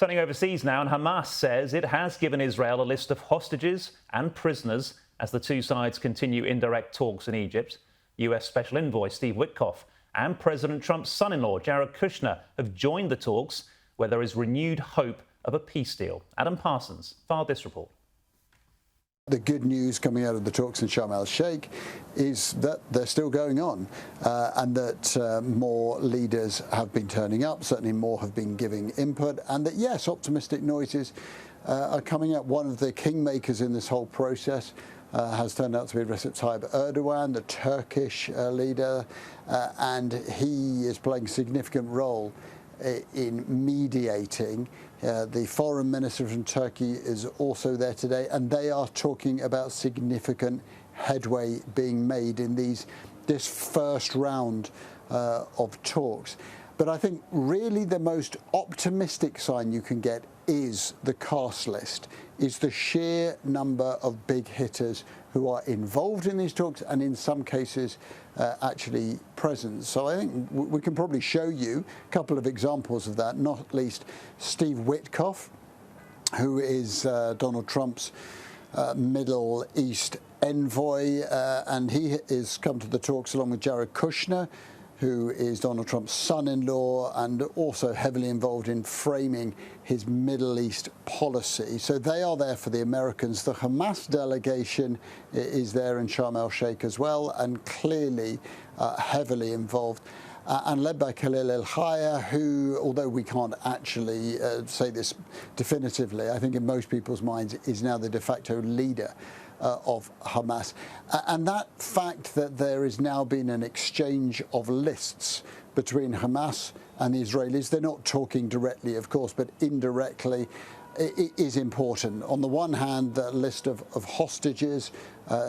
Turning overseas now, and Hamas says it has given Israel a list of hostages and prisoners as the two sides continue indirect talks in Egypt. US Special Envoy Steve Witkoff and President Trump's son-in-law, Jared Kushner, have joined the talks where there is renewed hope of a peace deal. Adam Parsons filed this report. The good news coming out of the talks in Sharm el-Sheikh is that they're still going on and that more leaders have been turning up, certainly more have been giving input, and that, yes, optimistic noises are coming out. One of the kingmakers in this whole process has turned out to be Recep Tayyip Erdogan, the Turkish leader, and he is playing a significant role in mediating. The foreign minister from Turkey is also there today, and they are talking about significant headway being made in this first round of talks. But I think really the most optimistic sign you can get is the cast list, is the sheer number of big hitters who are involved in these talks and in some cases actually present. So I think we can probably show you a couple of examples of that, not least Steve Witkoff, who is Donald Trump's Middle East envoy, and he has come to the talks along with Jared Kushner, who is Donald Trump's son-in-law and also heavily involved in framing his Middle East policy. So they are there for the Americans. The Hamas delegation is there in Sharm el-Sheikh as well, and clearly heavily involved. And led by Khalil al-Hayya, who, although we can't actually say this definitively, I think in most people's minds is now the de facto leader of Hamas. And that fact that there has now been an exchange of lists between Hamas and the Israelis, they're not talking directly, of course, but indirectly, is important. On the one hand, the list of hostages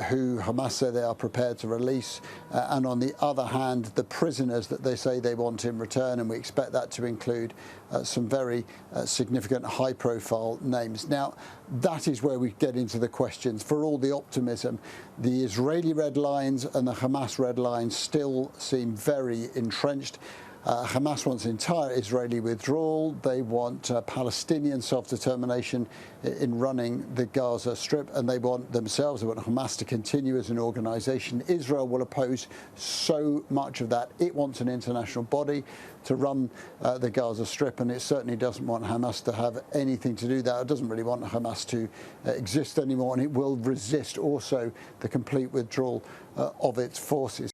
who Hamas say they are prepared to release, and on the other hand, the prisoners that they say they want in return, and we expect that to include some very significant high-profile names. Now, that is where we get into the questions. For all the optimism, the Israeli red lines and the Hamas red lines still seem very entrenched. Hamas wants entire Israeli withdrawal. They want Palestinian self-determination in running the Gaza Strip, and they want themselves, they want Hamas to continue as an organization. Israel will oppose so much of that. It wants an international body to run the Gaza Strip, and it certainly doesn't want Hamas to have anything to do with that. It doesn't really want Hamas to exist anymore, and it will resist also the complete withdrawal of its forces.